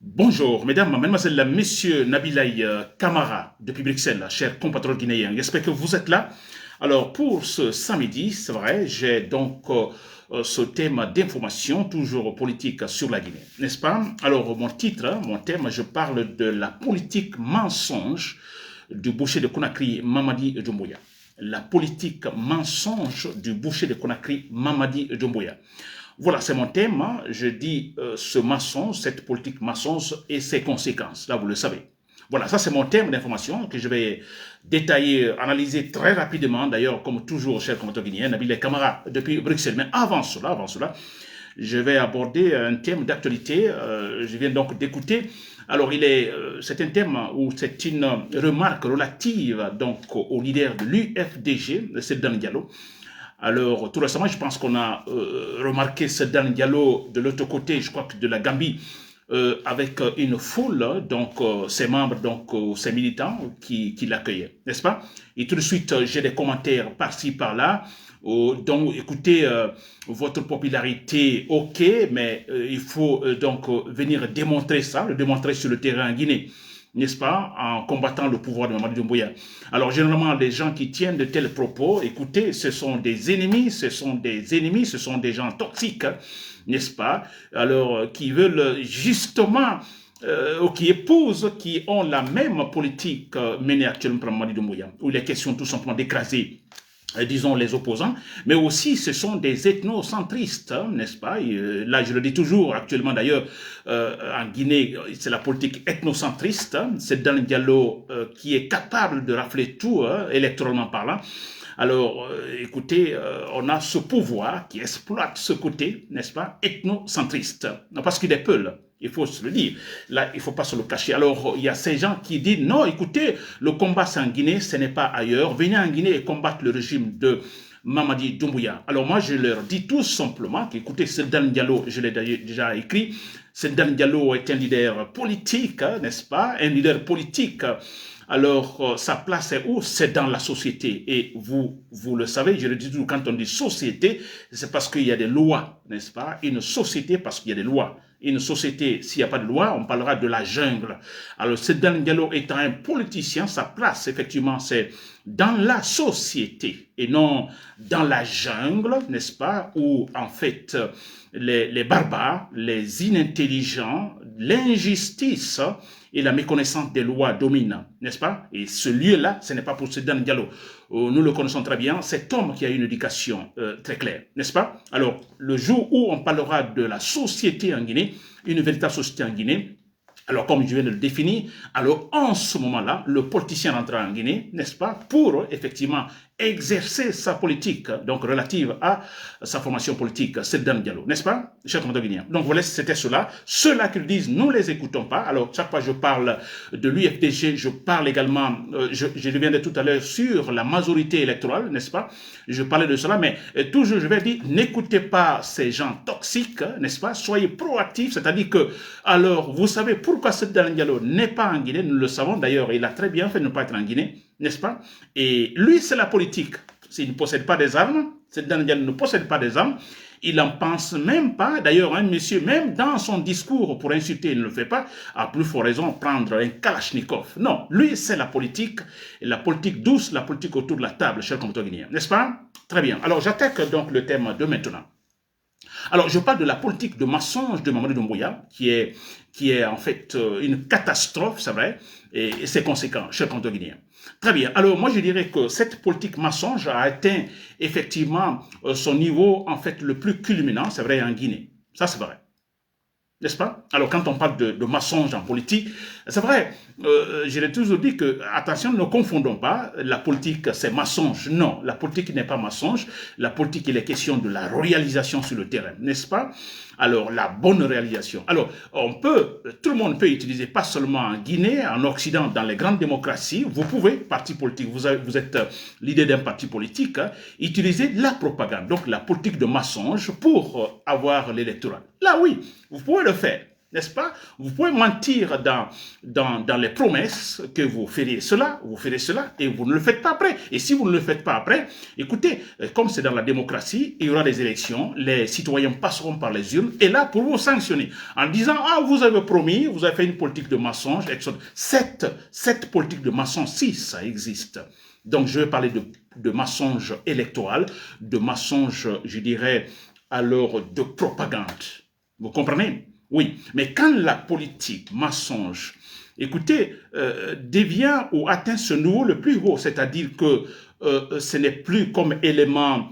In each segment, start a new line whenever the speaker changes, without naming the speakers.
Bonjour, mesdames, mesdemoiselles, messieurs, Nabilaï Kamara, depuis Bruxelles, chers compatriotes guinéens. J'espère que vous êtes là. Alors, pour ce samedi, c'est vrai, j'ai donc ce thème d'information, toujours politique sur la Guinée, n'est-ce pas? Alors, mon titre, mon thème, je parle de la politique mensonge du boucher de Conakry, Mamadi Doumbouya. La politique mensonge du boucher de Conakry, Mamadi Doumbouya. Voilà, c'est mon thème. Hein. Je dis ce mensonge, cette politique mensonge et ses conséquences. Là, vous le savez. Voilà, ça c'est mon thème d'information que je vais détailler, analyser très rapidement. D'ailleurs, comme toujours, cher commentateur guinéen, Nabil Kamara depuis Bruxelles. Mais avant cela, je vais aborder un thème d'actualité. Je viens donc d'écouter. Alors, c'est un thème où c'est une remarque relative donc au leader de l'UFDG, Sedan Diallo. Alors, tout récemment, je pense qu'on a remarqué Sedan Diallo de l'autre côté, je crois que de la Gambie, avec une foule, donc ses membres, donc ses militants qui l'accueillaient, n'est-ce pas? Et tout de suite, j'ai des commentaires par-ci, par-là. Donc, écoutez, votre popularité, ok, mais il faut donc venir démontrer ça, le démontrer sur le terrain en Guinée, n'est-ce pas, en combattant le pouvoir de Mamadi Doumbouya. Alors, généralement, les gens qui tiennent de tels propos, écoutez, ce sont des ennemis, ce sont des gens toxiques, n'est-ce pas, alors, qui veulent justement, ou qui épousent, qui ont la même politique menée actuellement par Mamadi Doumbouya, où il est question tout simplement d'écraser disons les opposants, mais aussi ce sont des ethnocentristes, hein, n'est-ce pas? Là, je le dis toujours, actuellement d'ailleurs, en Guinée, c'est la politique ethnocentriste, hein, c'est Dan Diallo qui est capable de rafler tout, hein, électoralement parlant. Alors, écoutez, on a ce pouvoir qui exploite ce côté, n'est-ce pas, ethnocentriste, parce qu'il est peu, il faut se le dire. Là, il ne faut pas se le cacher. Alors, il y a ces gens qui disent, non, écoutez, le combat c'est en Guinée, ce n'est pas ailleurs. Venez en Guinée et combattre le régime de Mamadi Doumbouya. Alors moi, je leur dis tout simplement qu'écoutez, Sedan Diallo, je l'ai déjà écrit, Sedan Diallo est un leader politique, hein, n'est-ce pas, un leader politique. Alors, sa place est où? C'est dans la société. Et vous le savez, je le dis toujours, quand on dit société, c'est parce qu'il y a des lois, n'est-ce pas? Une société, parce qu'il y a des lois. Une société, s'il n'y a pas de loi, on parlera de la jungle. Alors, Sedan Diallo étant un politicien, sa place, effectivement, c'est dans la société et non dans la jungle, n'est-ce pas? Où, en fait, les barbares, les inintelligents, l'injustice et la méconnaissance des lois dominent, n'est-ce pas? Et ce lieu-là, ce n'est pas pour Sedan Diallo. Nous le connaissons très bien, cet homme qui a une éducation très claire, n'est-ce pas? Alors, le jour où on parlera de la société en Guinée, une véritable société en Guinée, alors, comme je viens de le définir, alors en ce moment-là, le politicien rentrera en Guinée, n'est-ce pas, pour effectivement exercer sa politique, donc relative à sa formation politique, c'est Dan Diallo, n'est-ce pas, chers compatriotes guinéens? Donc voilà, c'était cela. Ceux-là qui le disent, nous ne les écoutons pas. Alors, chaque fois que je parle de l'UFDG, je parle également, je reviendrai tout à l'heure sur la majorité électorale, n'est-ce pas? Je parlais de cela, mais toujours je vais dire, n'écoutez pas ces gens toxiques, n'est-ce pas? Soyez proactifs, c'est-à-dire que, alors, vous savez pourquoi ce Dan Diallo n'est pas en Guinée, nous le savons d'ailleurs, il a très bien fait de ne pas être en Guinée, n'est-ce pas? Et lui, c'est la politique. S'il ne possède pas des armes, cette Daniel ne possède pas des armes, il n'en pense même pas. D'ailleurs, un monsieur, même dans son discours pour insulter, il ne le fait pas, a plus fort raison prendre un Kalachnikov. Non, lui, c'est la politique douce, la politique autour de la table, cher compatriote guinéen, n'est-ce pas? Très bien. Alors, j'attaque donc le thème de maintenant. Alors, je parle de la politique de mensonge de Mamadi Doumbouya, qui est en fait une catastrophe, c'est vrai, et ses conséquences, cher compatriote guinéen. Très bien. Alors, moi, je dirais que cette politique mensonge a atteint effectivement son niveau, en fait, le plus culminant, c'est vrai, en Guinée. Ça, c'est vrai. N'est-ce pas? Alors, quand on parle de mensonge en politique, c'est vrai, je l'ai toujours dit que, attention, ne confondons pas, la politique, c'est mensonge. Non, la politique n'est pas mensonge. La politique, il est question de la réalisation sur le terrain, n'est-ce pas? Alors, la bonne réalisation. Alors, tout le monde peut utiliser, pas seulement en Guinée, en Occident, dans les grandes démocraties, vous pouvez, parti politique, vous êtes leader d'un parti politique, hein, utiliser la propagande, donc la politique de mensonge pour avoir l'électorat. Là, oui, vous pouvez le faire. n'est-ce pas? Vous pouvez mentir dans les promesses que vous ferez cela, et vous ne le faites pas après. Et si vous ne le faites pas après, écoutez, comme c'est dans la démocratie, il y aura des élections, les citoyens passeront par les urnes, et là, pour vous sanctionner, en disant, ah, vous avez promis, vous avez fait une politique de mensonge, etc. Cette politique de mensonge, si ça existe. Donc, je vais parler de mensonge électoral, de mensonge, je dirais, alors, de propagande. Vous comprenez? Oui, mais quand la politique mensonge, écoutez, devient ou atteint ce niveau le plus haut, c'est-à-dire que ce n'est plus comme élément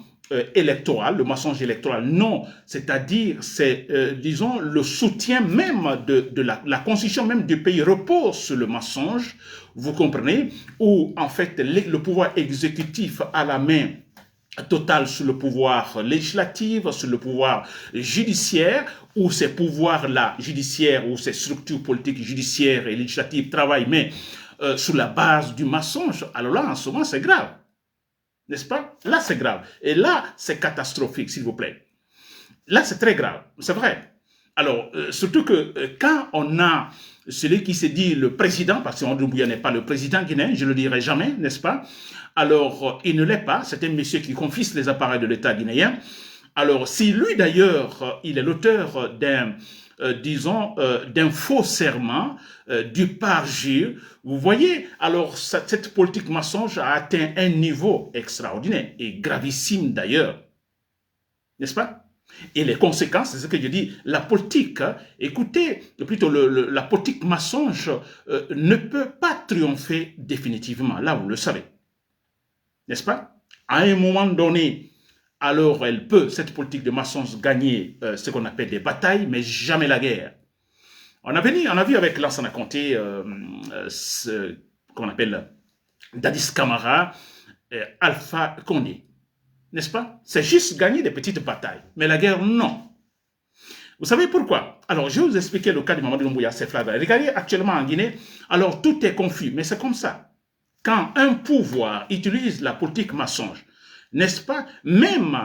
électoral, le mensonge électoral, non, c'est-à-dire c'est, disons, le soutien même de la constitution même du pays repose sur le mensonge, vous comprenez, où en fait le pouvoir exécutif a la main total sur le pouvoir législatif, sur le pouvoir judiciaire, où ces pouvoirs-là, judiciaires, où ces structures politiques judiciaires et législatives travaillent, mais sur la base du mensonge, alors là, en ce moment, c'est grave. N'est-ce pas? Là, c'est grave. Et là, c'est catastrophique, s'il vous plaît. Là, c'est très grave. C'est vrai. Alors, surtout que quand on a celui qui se dit le président, parce que Mamadou Doumbouya n'est pas le président guinéen, je ne le dirai jamais, n'est-ce pas? Alors, il ne l'est pas, c'est un monsieur qui confisque les appareils de l'État guinéen. Alors, si lui d'ailleurs, il est l'auteur d'un, disons, d'un faux serment, du parjure, vous voyez, alors cette politique mensonge a atteint un niveau extraordinaire et gravissime d'ailleurs, n'est-ce pas? Et les conséquences, c'est ce que je dis, la politique, écoutez, plutôt la politique mensonge ne peut pas triompher définitivement, là vous le savez, n'est-ce pas? À un moment donné, alors elle peut, cette politique de mensonge, gagner ce qu'on appelle des batailles, mais jamais la guerre. On a vu avec Lansana Conté, ce qu'on appelle Dadis Camara, Alpha Condé. N'est-ce pas? C'est juste gagner des petites batailles. Mais la guerre, non. Vous savez pourquoi? Alors, je vais vous expliquer le cas de Mamadou Doumbouya, c'est flagrant. Regardez actuellement en Guinée, alors tout est confus, mais c'est comme ça. Quand un pouvoir utilise la politique mensonge, n'est-ce pas? Même,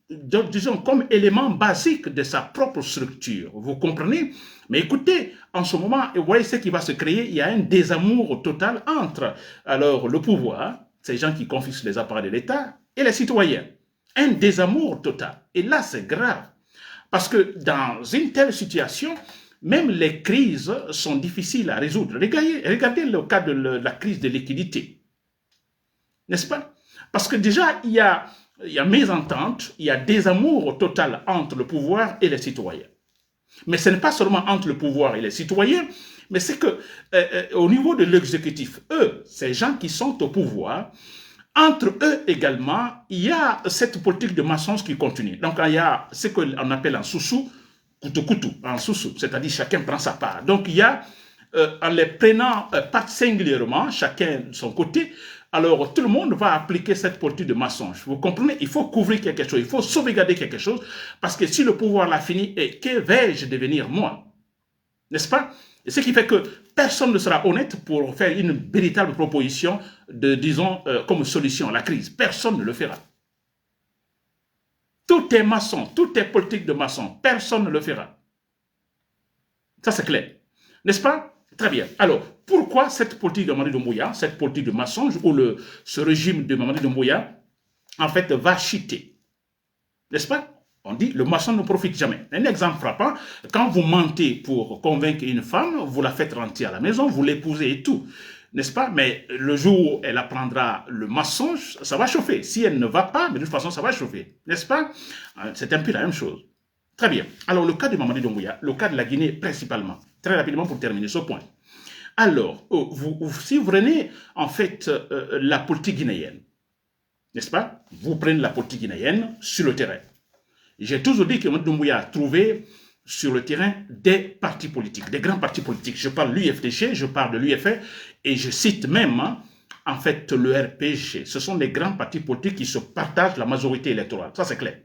disons, comme élément basique de sa propre structure. Vous comprenez? Mais écoutez, en ce moment, vous voyez ce qui va se créer, il y a un désamour total entre, alors, le pouvoir, ces gens qui confisquent les appareils de l'État, et les citoyens. Un désamour total. Et là, c'est grave. Parce que dans une telle situation, même les crises sont difficiles à résoudre. Regardez le cas de la crise de liquidité. N'est-ce pas? Parce que déjà, il y a mésentente, il y a désamour total entre le pouvoir et les citoyens. Mais ce n'est pas seulement entre le pouvoir et les citoyens, mais c'est que au niveau de l'exécutif, eux, ces gens qui sont au pouvoir, entre eux également, il y a cette politique de mensonge qui continue. Donc, il y a ce qu'on appelle en sous-sous, couteau-couteau, en sous-sous, c'est-à-dire chacun prend sa part. Donc, il y a, en les prenant pas singulièrement, chacun de son côté, alors tout le monde va appliquer cette politique de mensonge. Vous comprenez? Il faut couvrir quelque chose, il faut sauvegarder quelque chose, parce que si le pouvoir l'a fini, et que vais-je devenir moi? N'est-ce pas? Et ce qui fait que personne ne sera honnête pour faire une véritable proposition de, disons, comme solution à la crise. Personne ne le fera. Tout est maçon, tout est politique de maçon. Personne ne le fera. Ça, c'est clair. N'est-ce pas? Très bien. Alors, pourquoi cette politique de Mamadou Doumbouya, cette politique de mensonge, ou ce régime de Mamadou Doumbouya, en fait, va chuter? N'est-ce pas? On dit, le maçon ne profite jamais. Un exemple frappant, quand vous mentez pour convaincre une femme, vous la faites rentrer à la maison, vous l'épousez et tout. N'est-ce pas? Mais le jour où elle apprendra le mensonge, ça va chauffer. Si elle ne va pas, mais de toute façon, ça va chauffer. N'est-ce pas? C'est un peu la même chose. Très bien. Alors, le cas de Mamadou Doumbouya, le cas de la Guinée principalement, très rapidement pour terminer ce point. Alors, si vous prenez en fait la politique guinéenne, n'est-ce pas? Vous prenez la politique guinéenne sur le terrain. J'ai toujours dit que Mamadou Doumbouya a trouvé sur le terrain des partis politiques, des grands partis politiques. Je parle de l'UFDG, je parle de l'UFR et je cite même en fait le RPG. Ce sont les grands partis politiques qui se partagent la majorité électorale. Ça, c'est clair.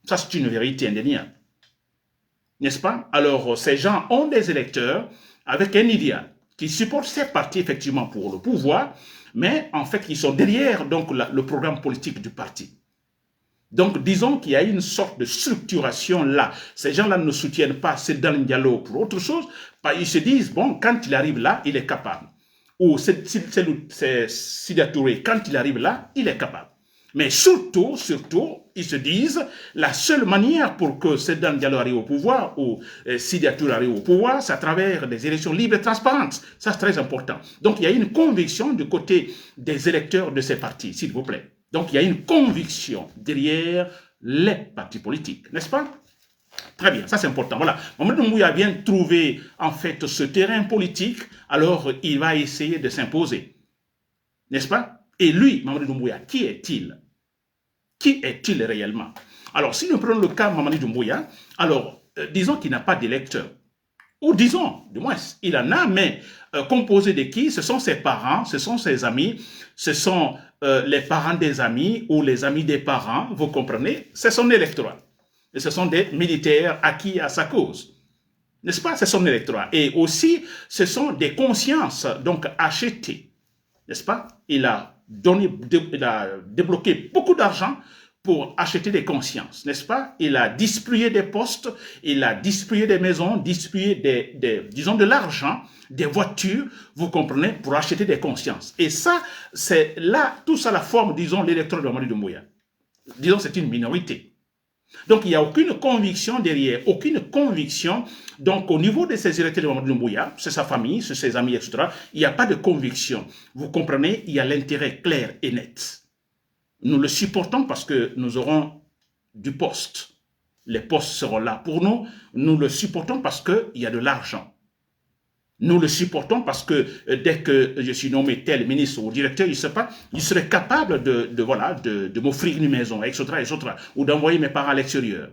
Ça, c'est une vérité indéniable. N'est-ce pas? Alors, ces gens ont des électeurs avec un idéal qui supportent ces partis effectivement pour le pouvoir, mais en fait, ils sont derrière donc le programme politique du parti. Donc, disons qu'il y a une sorte de structuration là. Ces gens-là ne soutiennent pas Sedan Diallo pour autre chose. Ils se disent, bon, quand il arrive là, il est capable. Ou c'est Sida Touré, quand il arrive là, il est capable. Mais surtout, ils se disent, la seule manière pour que Sedan Diallo arrive au pouvoir, ou Sida Touré arrive au pouvoir, c'est à travers des élections libres et transparentes. Ça, c'est très important. Donc, il y a une conviction du côté des électeurs de ces partis, s'il vous plaît. Donc, il y a une conviction derrière les partis politiques, n'est-ce pas? Très bien, ça c'est important. Voilà, Mamadou Doumbouya a bien trouvé en fait ce terrain politique, alors il va essayer de s'imposer, n'est-ce pas? Et lui, Mamadou Doumbouya, qui est-il? Qui est-il réellement? Alors, si nous prenons le cas de Mamadou Doumbouya, alors disons qu'il n'a pas d'électeurs. Ou disons, du moins, il en a, mais composé de qui? Ce sont ses parents, ce sont ses amis, ce sont les parents des amis ou les amis des parents, vous comprenez? C'est son électorat. Et ce sont des militaires acquis à sa cause. N'est-ce pas? C'est son électorat. Et aussi, ce sont des consciences, donc achetées. N'est-ce pas? Il a débloqué beaucoup d'argent pour acheter des consciences, n'est-ce pas? Il a distribué des postes, il a distribué des maisons, distribué disons de l'argent, des voitures, vous comprenez, pour acheter des consciences. Et ça, c'est là, tout ça la forme, disons, l'électorat de Mamadou Doumbouya. Disons, c'est une minorité. Donc, il n'y a aucune conviction derrière, aucune conviction. Donc, au niveau de ces électeurs de Mamadou Doumbouya, c'est sa famille, c'est ses amis, etc., il n'y a pas de conviction. Vous comprenez, il y a l'intérêt clair et net. Nous le supportons parce que nous aurons du poste. Les postes seront là pour nous. Nous le supportons parce qu'il y a de l'argent. Nous le supportons parce que dès que je suis nommé tel ministre ou directeur, il serait capable de m'offrir une maison, etc., ou d'envoyer mes parents à l'extérieur.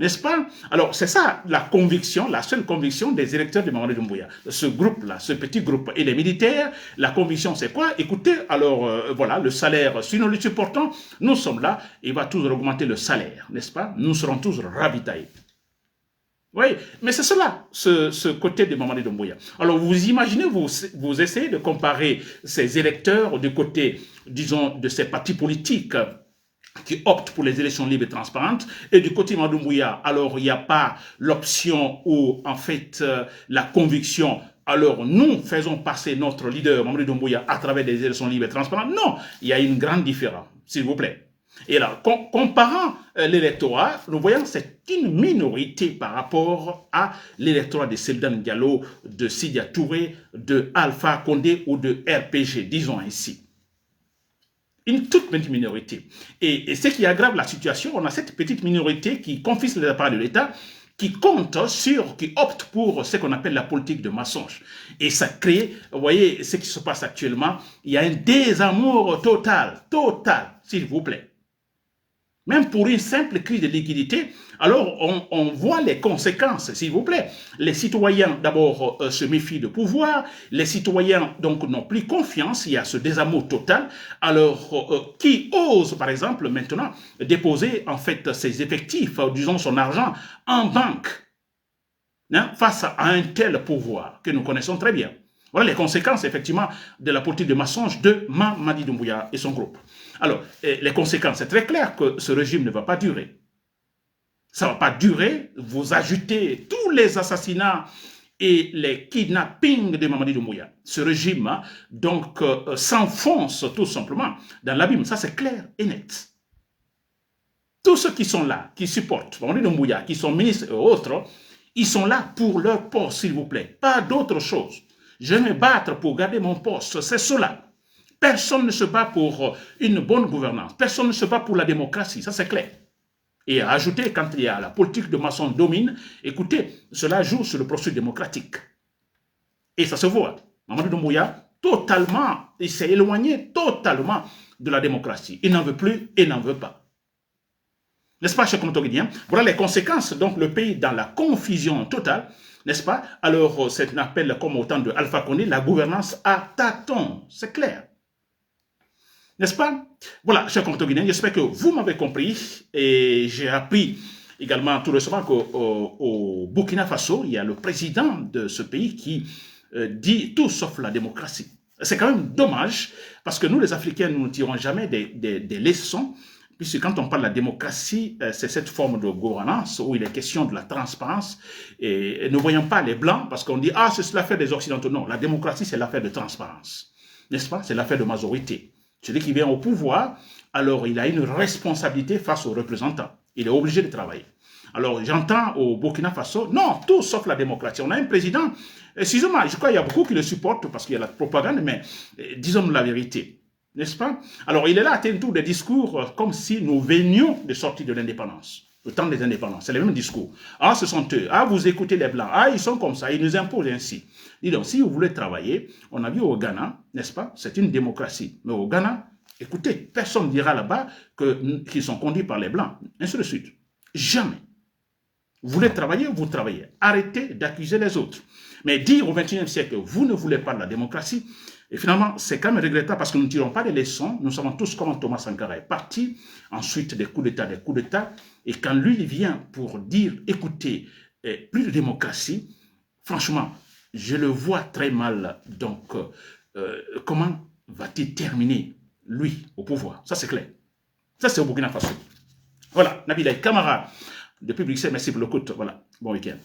N'est-ce pas? Alors, c'est ça la conviction, la seule conviction des électeurs de Mamadou Doumbouya. Ce groupe-là, ce petit groupe. Et les militaires, la conviction, c'est quoi? Écoutez, alors, voilà, le salaire, si nous le supportons, nous sommes là, il va toujours augmenter le salaire, n'est-ce pas? Nous serons tous ravitaillés. Oui, mais c'est cela, ce côté de Mamadou Doumbouya. Alors, vous imaginez, vous essayez de comparer ces électeurs du côté, disons, de ces partis politiques qui optent pour les élections libres et transparentes, et du côté Mamadou Doumbouya, alors il n'y a pas l'option ou en fait la conviction, alors nous faisons passer notre leader Mamadou Doumbouya à travers des élections libres et transparentes. Non, il y a une grande différence, s'il vous plaît. Et là, comparant l'électorat, nous voyons que c'est une minorité par rapport à l'électorat de Sedan Diallo, de Sidia Touré, de Alpha Condé ou de RPG, disons ainsi. Une toute petite minorité. Et ce qui aggrave la situation, on a cette petite minorité qui confisque les appareils de l'État, qui opte pour ce qu'on appelle la politique de mensonge. Et ça crée, vous voyez ce qui se passe actuellement, il y a un désamour total, s'il vous plaît. Même pour une simple crise de liquidité, alors on voit les conséquences, s'il vous plaît. Les citoyens, d'abord, se méfient de pouvoir. Les citoyens, donc, n'ont plus confiance. Il y a ce désamour total. Alors, qui ose, par exemple, maintenant, déposer, en fait, ses effectifs, disons, son argent en banque, hein, face à un tel pouvoir que nous connaissons très bien. Voilà les conséquences, effectivement, de la politique de mensonge de Mamadi Doumbouya et son groupe. Alors, les conséquences, c'est très clair que ce régime ne va pas durer. Ça ne va pas durer. Vous ajoutez tous les assassinats et les kidnappings de Mamadi Doumbouya. Ce régime, donc, s'enfonce tout simplement dans l'abîme. Ça, c'est clair et net. Tous ceux qui sont là, qui supportent Mamadi Doumbouya, qui sont ministres et autres, ils sont là pour leur poste, s'il vous plaît. Pas d'autre chose. Je vais me battre pour garder mon poste, c'est cela. Personne ne se bat pour une bonne gouvernance. Personne ne se bat pour la démocratie, ça c'est clair. Et à ajouter, quand il y a la politique de maçon domine, écoutez, cela joue sur le processus démocratique. Et ça se voit. Mamadi Doumbouya, totalement, il s'est éloigné totalement de la démocratie. Il n'en veut plus et n'en veut pas. N'est-ce pas, chers Contoguidiens? Voilà les conséquences. Donc, le pays dans la confusion totale, n'est-ce pas? Alors, c'est un appel, comme au temps de Alpha Condé, la gouvernance à tâtons. C'est clair. N'est-ce pas? Voilà, chers Contoguidiens, j'espère que vous m'avez compris. Et j'ai appris également tout récemment qu'au Burkina Faso, il y a le président de ce pays qui dit tout sauf la démocratie. C'est quand même dommage, parce que nous, les Africains, nous ne tirons jamais des leçons puisque quand on parle de la démocratie, c'est cette forme de gouvernance où il est question de la transparence, et ne voyons pas les Blancs, parce qu'on dit, ah, c'est l'affaire des Occidentaux. Non, la démocratie, c'est l'affaire de transparence, n'est-ce pas? C'est l'affaire de majorité. Celui qui vient au pouvoir, alors il a une responsabilité face aux représentants. Il est obligé de travailler. Alors, j'entends au Burkina Faso, non, tout sauf la démocratie. On a un président, excusez-moi, je crois qu'il y a beaucoup qui le supportent parce qu'il y a la propagande, mais disons la vérité, n'est-ce pas? Alors, il est là à tenir tous des discours comme si nous venions de sortir de l'indépendance, le temps des indépendances. C'est le même discours. Ah, ce sont eux. Ah, vous écoutez les Blancs. Ah, ils sont comme ça. Ils nous imposent ainsi. Dis donc, si vous voulez travailler, on a vu au Ghana, n'est-ce pas? C'est une démocratie. Mais au Ghana, écoutez, personne ne dira là-bas qu'ils sont conduits par les Blancs. Ainsi de suite. Jamais. Vous voulez travailler, vous travaillez. Arrêtez d'accuser les autres. Mais dire au XXIe siècle que vous ne voulez pas de la démocratie, et finalement, c'est quand même regrettable parce que nous ne tirons pas les leçons. Nous savons tous comment Thomas Sankara est parti. Ensuite, des coups d'État. Et quand lui, il vient pour dire, écoutez, plus de démocratie, franchement, je le vois très mal. Donc, comment va-t-il terminer, lui, au pouvoir? Ça, c'est clair. Ça, c'est au Burkina Faso. Voilà, Nabil Camara, depuis Bruxelles, merci pour l'écoute. Voilà, bon week-end.